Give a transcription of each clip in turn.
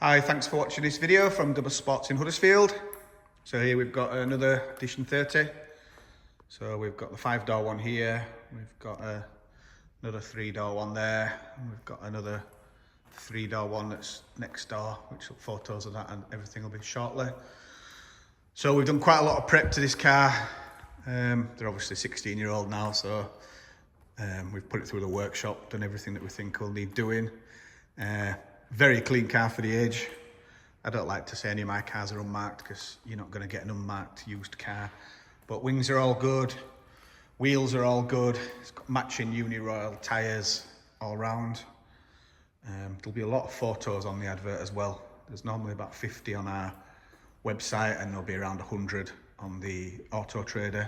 Hi, thanks for watching this video from Double Spots in Huddersfield. So here we've got another Edition 30. So we've got the 5-door one here, we've got another 3-door one there, and we've got another 3-door one that's next door, which photos of that and everything will be shortly. So we've done quite a lot of prep to this car. They're obviously 16-year-old now, so we've put it through the workshop, done everything that we think will need doing. Very clean car for the age. I don't like to say any of my cars are unmarked because you're not going to get an unmarked used car. But wings are all good, wheels are all good. It's got matching Uniroyal tyres all round. There'll be a lot of photos on the advert as well. There's normally about 50 on our website and there'll be around 100 on the Auto Trader.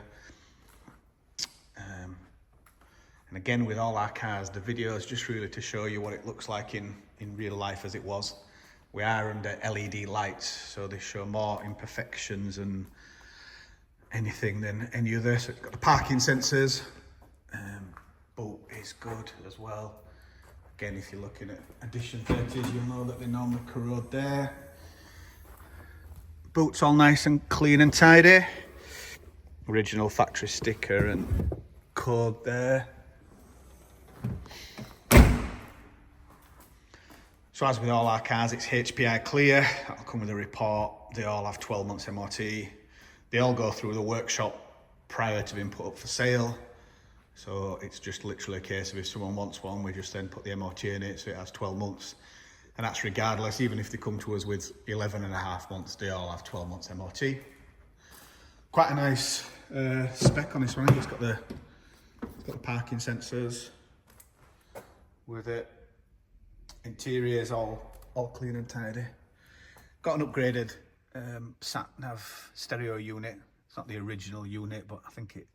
And again, with all our cars, the video is just really to show you what it looks like in real life as it was. We are under LED lights, so they show more imperfections and anything than any other. So it's got the parking sensors. Boot is good as well. Again, if you're looking at Edition 30s, you'll know that they normally corrode there. Boot's all nice and clean and tidy. Original factory sticker and code there. So as with all our cars, it's HPI clear. That'll come with a report. They all have 12 months MOT. They all go through the workshop prior to being put up for sale. So it's just literally a case of if someone wants one, we just then put the MOT in it, so it has 12 months. And that's regardless, even if they come to us with 11 and a half months, they all have 12 months MOT. Quite a nice spec on this one. It's got the parking sensors with it. Interior is all clean and tidy. Got an upgraded sat-nav stereo unit. It's not the original unit, but I think it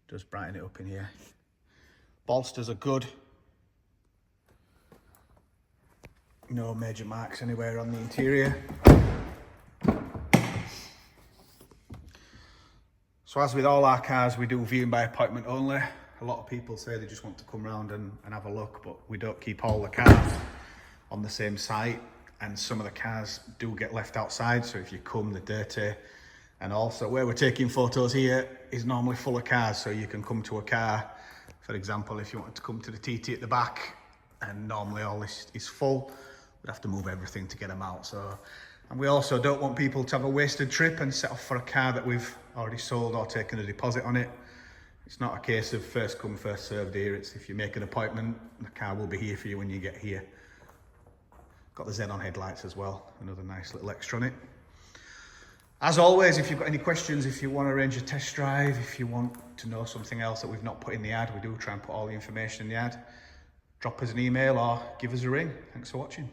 does brighten it up in here. Bolsters are good. No major marks anywhere on the interior. So as with all our cars, we do viewing by appointment only. A lot of people say they just want to come round and have a look, but we don't keep all the cars on the same site, and some of the cars do get left outside, so if you come, they're dirty. And also where we're taking photos here is normally full of cars, so you can come to a car, for example, if you wanted to come to the TT at the back, and normally all this is full, we'd have to move everything to get them out. So, and we also don't want people to have a wasted trip and set off for a car that we've already sold or taken a deposit on it. It's not a case of first come, first served here. It's if you make an appointment, the car will be here for you when you get here. Got the xenon headlights as well, another nice little extra on it. As always, if you've got any questions, if you want to arrange a test drive, if you want to know something else that we've not put in the ad, we do try and put all the information in the ad. Drop us an email or give us a ring. Thanks for watching.